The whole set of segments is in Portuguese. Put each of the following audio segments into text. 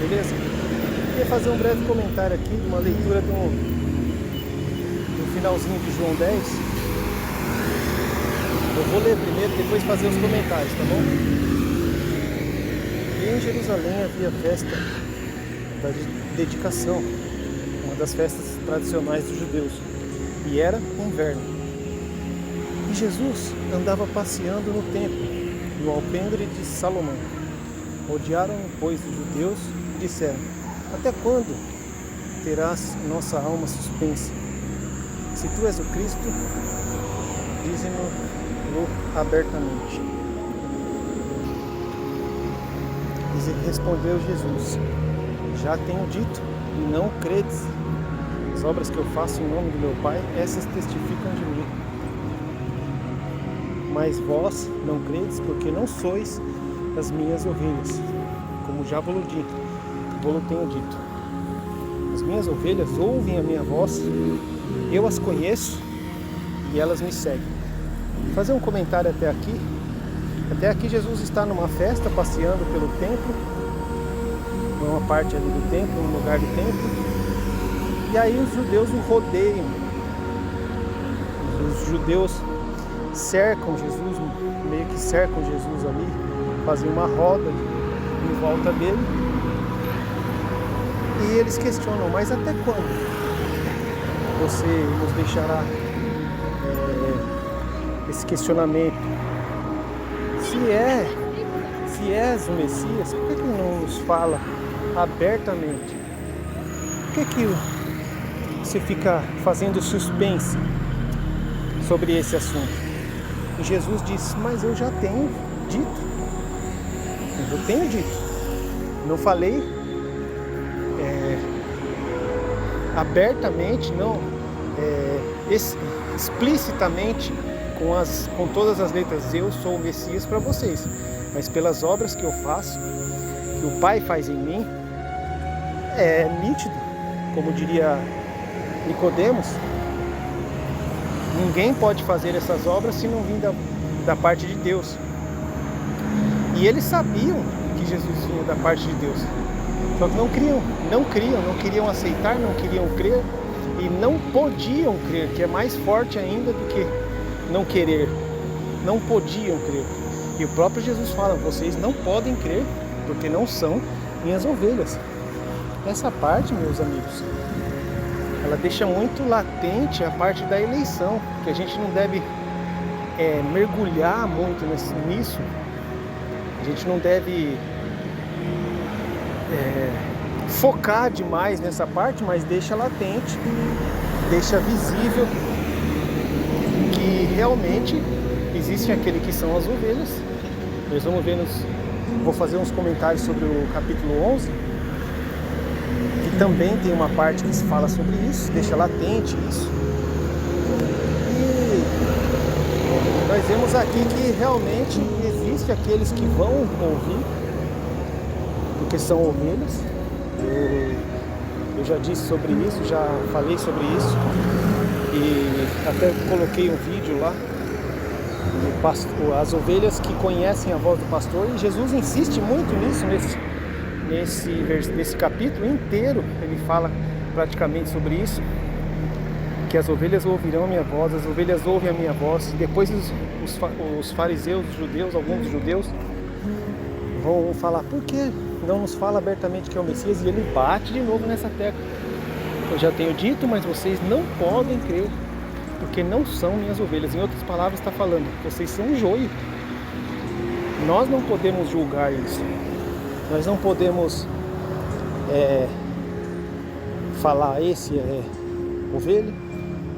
beleza? Eu queria fazer um breve comentário aqui, uma leitura do finalzinho de João 10. Eu vou ler primeiro, depois fazer os comentários, tá bom? E em Jerusalém havia festa da dedicação, uma das festas tradicionais dos judeus, e era inverno. E Jesus andava passeando no templo, no alpendre de Salomão. Odiaram-no, pois, os judeus e disseram: até quando terás nossa alma suspensa? Se tu és o Cristo, dize-nos-lo abertamente. E respondeu Jesus: já tenho dito, e não credes. As obras que eu faço em nome do meu Pai, essas testificam de mim. Mas vós não credes, porque não sois as minhas ovelhas, como já vos tenho dito. As minhas ovelhas ouvem a minha voz, eu as conheço e elas me seguem. Vou fazer um comentário até aqui. Até aqui Jesus está numa festa, passeando pelo templo, uma parte ali do templo, um lugar do templo. E aí os judeus o rodeiam. Os judeus cercam Jesus, meio que cercam Jesus ali, fazem uma roda em volta dele. E eles questionam: mas até quando você nos deixará esse questionamento? Se és o Messias, por que não nos fala abertamente? Por que você fica fazendo suspense sobre esse assunto? E Jesus disse: mas eu já tenho dito. Eu tenho dito. Não falei abertamente, não explicitamente com todas as letras: eu sou o Messias para vocês. Mas pelas obras que eu faço, que o Pai faz em mim, é nítido, como diria Nicodemos, ninguém pode fazer essas obras se não vir da parte de Deus. E eles sabiam que Jesus vinha da parte de Deus, só que não queriam aceitar, não queriam crer e não podiam crer, que é mais forte ainda do que não querer. Não podiam crer. E o próprio Jesus fala: vocês não podem crer porque não são minhas ovelhas. Essa parte, meus amigos, ela deixa muito latente a parte da eleição, que a gente não deve mergulhar muito nisso. A gente não deve focar demais nessa parte, mas deixa latente, deixa visível que realmente existem aqueles que são as ovelhas. Nós vamos ver, vou fazer uns comentários sobre o capítulo 11, que também tem uma parte que se fala sobre isso, deixa latente isso. E nós vemos aqui que realmente existe aqueles que vão ouvir, porque são ovelhas. Eu já disse sobre isso, já falei sobre isso, e até coloquei um vídeo lá, as ovelhas que conhecem a voz do pastor, e Jesus insiste muito nisso, nesse capítulo inteiro. Ele fala praticamente sobre isso, que as ovelhas ouvirão a minha voz, as ovelhas ouvem a minha voz. E depois os fariseus, os judeus, alguns judeus vão falar: por que não nos fala abertamente que é o Messias? E ele bate de novo nessa tecla: eu já tenho dito, mas vocês não podem crer porque não são minhas ovelhas. Em outras palavras, está falando: vocês são um joio. Nós não podemos julgar isso. Nós não podemos falar: esse é ovelha,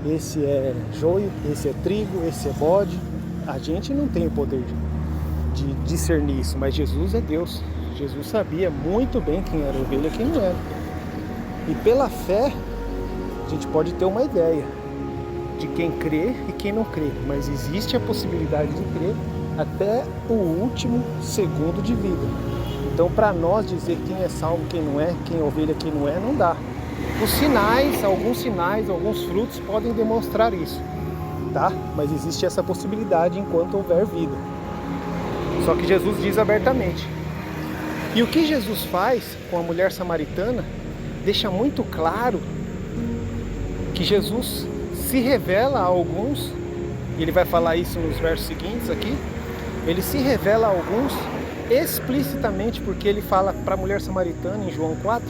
esse é joio, esse é trigo, esse é bode. A gente não tem o poder de discernir isso, mas Jesus é Deus. Jesus sabia muito bem quem era ovelha e quem não era. E pela fé, a gente pode ter uma ideia de quem crê e quem não crê, mas existe a possibilidade de crer até o último segundo de vida. Então, para nós dizer quem é salvo, quem não é, quem é ovelha, quem não é, não dá. Alguns sinais, alguns frutos podem demonstrar isso, tá? Mas existe essa possibilidade enquanto houver vida. Só que Jesus diz abertamente: E o que Jesus faz com a mulher samaritana deixa muito claro que Jesus se revela a alguns, e ele vai falar isso nos versos seguintes aqui, ele se revela a alguns explicitamente, porque ele fala para a mulher samaritana em João 4,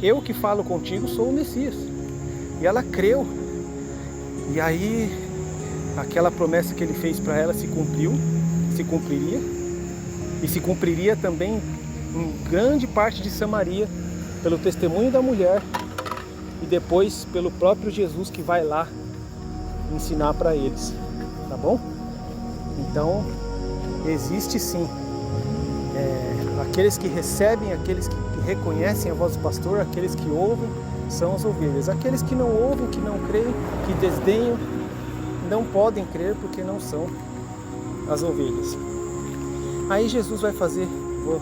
eu que falo contigo sou o Messias. E ela creu, e aí aquela promessa que ele fez para ela se cumpriria, e se cumpriria também em grande parte de Samaria, pelo testemunho da mulher, e depois pelo próprio Jesus que vai lá ensinar para eles, tá bom? Então, existe sim aqueles que recebem, aqueles que reconhecem a voz do pastor, aqueles que ouvem, são as ovelhas. Aqueles que não ouvem, que não creem, que desdenham, não podem crer porque não são as ovelhas. Aí Jesus vai fazer, vou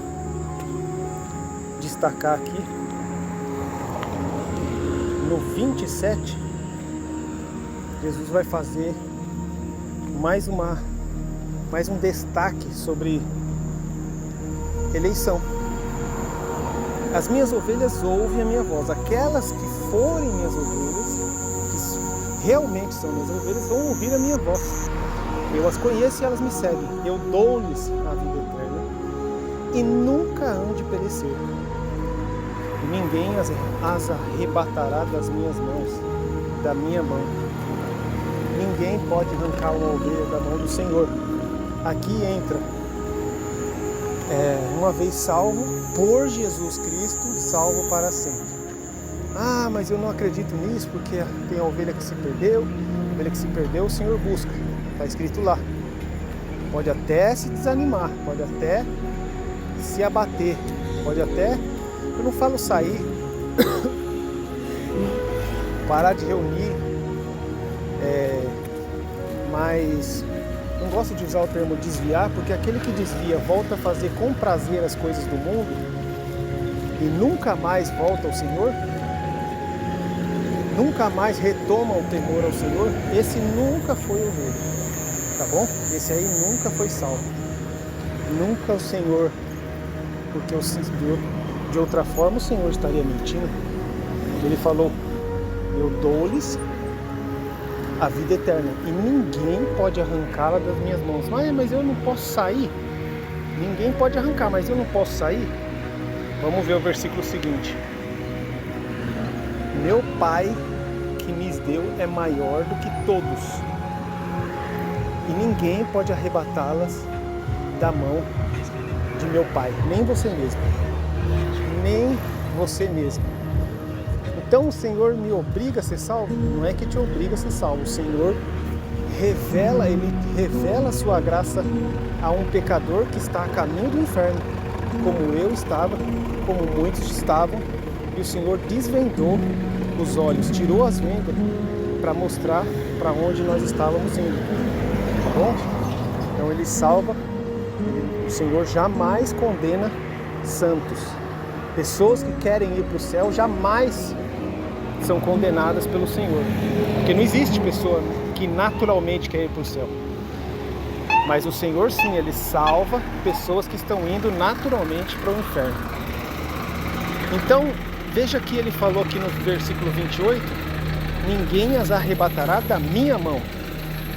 destacar aqui, no 27, Jesus vai fazer mais um destaque sobre eleição. As minhas ovelhas ouvem a minha voz. Aquelas que forem minhas ovelhas, que realmente são minhas ovelhas, vão ouvir a minha voz. Eu as conheço e elas me seguem. Eu dou-lhes a vida eterna e nunca hão de perecer. Ninguém as arrebatará das minhas mãos, da minha mão. Ninguém pode arrancar uma ovelha da mão do Senhor. Aqui entra, uma vez salvo por Jesus Cristo, salvo para sempre. Ah, mas eu não acredito nisso porque tem a ovelha que se perdeu. A ovelha que se perdeu o Senhor busca. Está escrito lá. Pode até se desanimar, pode até se abater, pode até, eu não falo sair, parar de reunir, mas não gosto de usar o termo desviar, porque aquele que desvia volta a fazer com prazer as coisas do mundo e nunca mais volta ao Senhor, nunca mais retoma o temor ao Senhor, esse nunca foi ovelha, tá bom? Esse aí nunca foi salvo. Nunca o Senhor, porque de outra forma o Senhor estaria mentindo. Ele falou, eu dou-lhes a vida eterna e ninguém pode arrancá-la das minhas mãos. Mas eu não posso sair? Ninguém pode arrancar, mas eu não posso sair? Vamos ver o versículo seguinte. Meu Pai que me deu é maior do que todos e ninguém pode arrebatá-las da mão de meu Pai, nem você mesmo, nem você mesmo. Então o Senhor me obriga a ser salvo? Não é que te obriga a ser salvo. O Senhor Ele revela a sua graça a um pecador que está a caminho do inferno, como eu estava, como muitos estavam, e o Senhor desvendou os olhos, tirou as vendas para mostrar para onde nós estávamos indo, tá bom? Então Ele salva, o Senhor jamais condena santos. Pessoas que querem ir para o céu jamais são condenadas pelo Senhor, porque não existe pessoa que naturalmente quer ir para o céu, mas o Senhor sim, Ele salva pessoas que estão indo naturalmente para o inferno. Então veja que Ele falou aqui no versículo 28, ninguém as arrebatará da minha mão.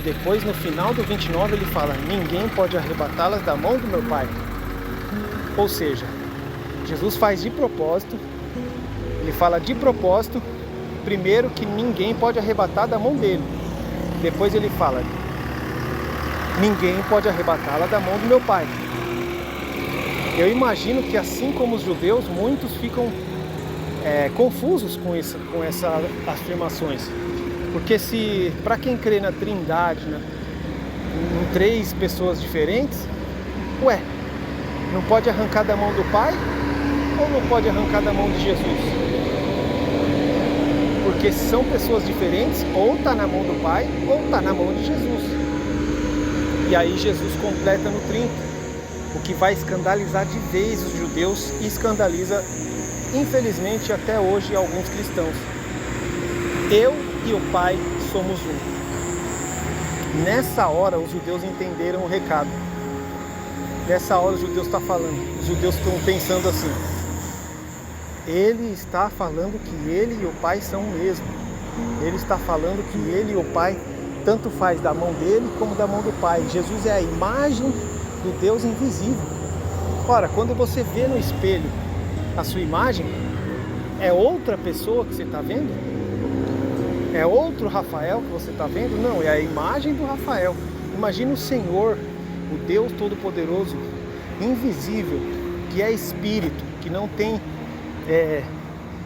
Depois no final do 29 Ele fala, ninguém pode arrebatá-las da mão do meu Pai. Ou seja, Jesus faz de propósito, Ele fala de propósito, primeiro que ninguém pode arrebatar da mão dele. Depois Ele fala, ninguém pode arrebatá-la da mão do meu Pai. Eu imagino que assim como os judeus, muitos ficam confusos com essas afirmações. Porque se, para quem crê na Trindade, em três pessoas diferentes, não pode arrancar da mão do Pai ou não pode arrancar da mão de Jesus? Porque se são pessoas diferentes, ou está na mão do Pai ou está na mão de Jesus. E aí Jesus completa no 30, o que vai escandalizar de vez os judeus e escandaliza, infelizmente, até hoje alguns cristãos. Eu e o Pai somos um. Nessa hora os judeus entenderam o recado. Nessa hora os judeus estão falando, os judeus estão pensando assim: ele está falando que ele e o Pai são o mesmo. Ele está falando que ele e o Pai tanto faz da mão dele como da mão do Pai. Jesus é a imagem do Deus invisível. Ora, quando você vê no espelho a sua imagem, é outra pessoa que você está vendo? É outro Rafael que você está vendo? Não, é a imagem do Rafael. Imagina o Senhor, o Deus Todo-Poderoso, invisível, que é espírito, que não tem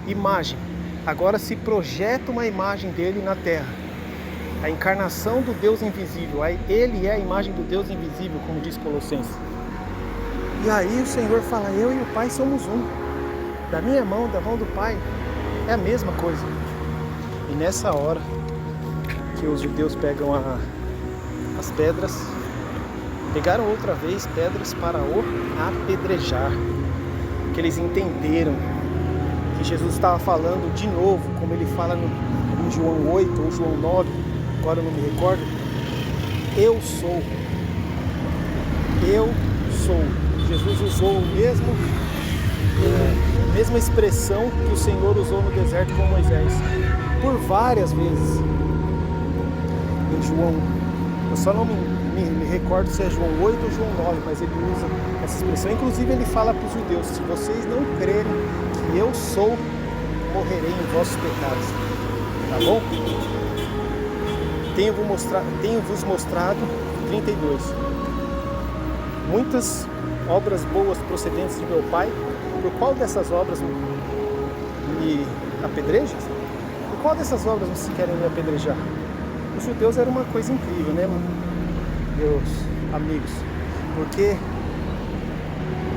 imagem. Agora se projeta uma imagem dele na terra. A encarnação do Deus invisível. Ele é a imagem do Deus invisível, como diz Colossenses. E aí o Senhor fala: eu e o Pai somos um. Da minha mão, da mão do Pai, é a mesma coisa. E nessa hora que os judeus pegam as pedras, pegaram outra vez pedras para o apedrejar, porque eles entenderam que Jesus estava falando de novo, como ele fala em João 8 ou João 9, agora eu não me recordo: eu sou. Eu sou. Jesus usou a mesma expressão que o Senhor usou no deserto com Moisés, por várias vezes. Em João, eu só não me recordo se é João 8 ou João 9, mas ele usa essa expressão. Inclusive ele fala para os judeus: se vocês não crerem que eu sou, morrerei em vossos pecados. Tá bom? Tenho-vos mostrado 32. Muitas obras boas procedentes de meu Pai. Por qual dessas obras me apedrejas? Por qual dessas obras vocês querem me apedrejar? Os judeus era uma coisa incrível, né, meus amigos? Porque,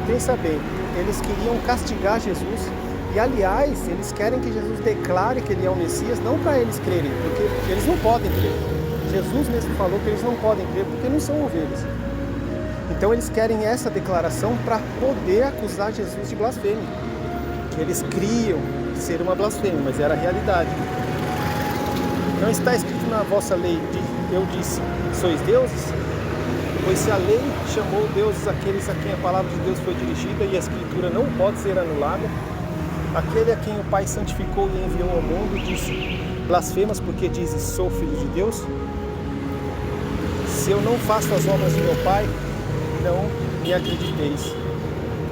pensa bem, eles queriam castigar Jesus. E aliás, eles querem que Jesus declare que ele é o Messias, não para eles crerem, porque eles não podem crer. Jesus mesmo falou que eles não podem crer porque não são ovelhas. Então eles querem essa declaração para poder acusar Jesus de blasfêmia. Que eles criam ser uma blasfêmia, mas era a realidade. Não está escrito na vossa lei: eu disse, sois deuses? Pois se a lei chamou deuses aqueles a quem a palavra de Deus foi dirigida e a escritura não pode ser anulada, aquele a quem o Pai santificou e enviou ao mundo disse: blasfemas porque dizes, sou filho de Deus? Se eu não faço as obras de meu Pai, não me acrediteis,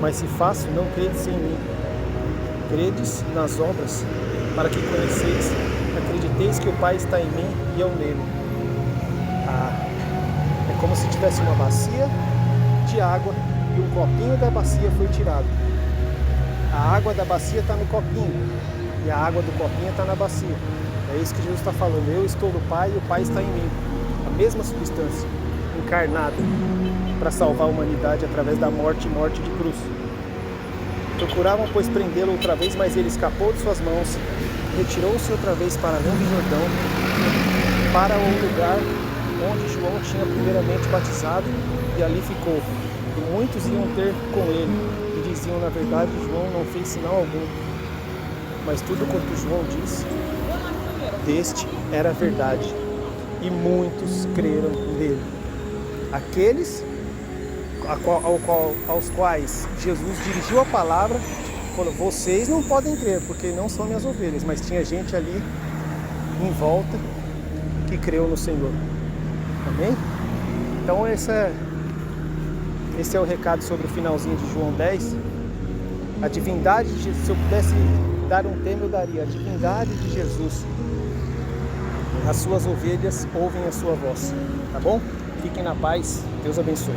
mas se faço, não credes em mim. Credes nas obras, para que conheceis, acrediteis que o Pai está em mim e eu nele. É como se tivesse uma bacia de água e um copinho da bacia foi tirado. A água da bacia está no copinho e a água do copinho está na bacia. É isso que Jesus está falando: eu estou no Pai e o Pai está em mim. A mesma substância, encarnada para salvar a humanidade através da morte de cruz. Procuravam, pois, prendê-lo outra vez, mas ele escapou de suas mãos, retirou-se outra vez para além do Jordão, para o lugar onde João tinha primeiramente batizado, e ali ficou. E muitos iam ter com ele, e diziam: na verdade, João não fez sinal algum, mas tudo quanto João disse, deste era verdade, e muitos creram nele. Aqueles aos quais Jesus dirigiu a palavra, falou: vocês não podem crer, porque não são minhas ovelhas. Mas tinha gente ali em volta que creu no Senhor. Amém? Então esse é o recado sobre o finalzinho de João 10. A divindade de Jesus. Se eu pudesse dar um tema, eu daria: a divindade de Jesus. As suas ovelhas ouvem a sua voz. Tá bom? Fiquem na paz. Deus abençoe.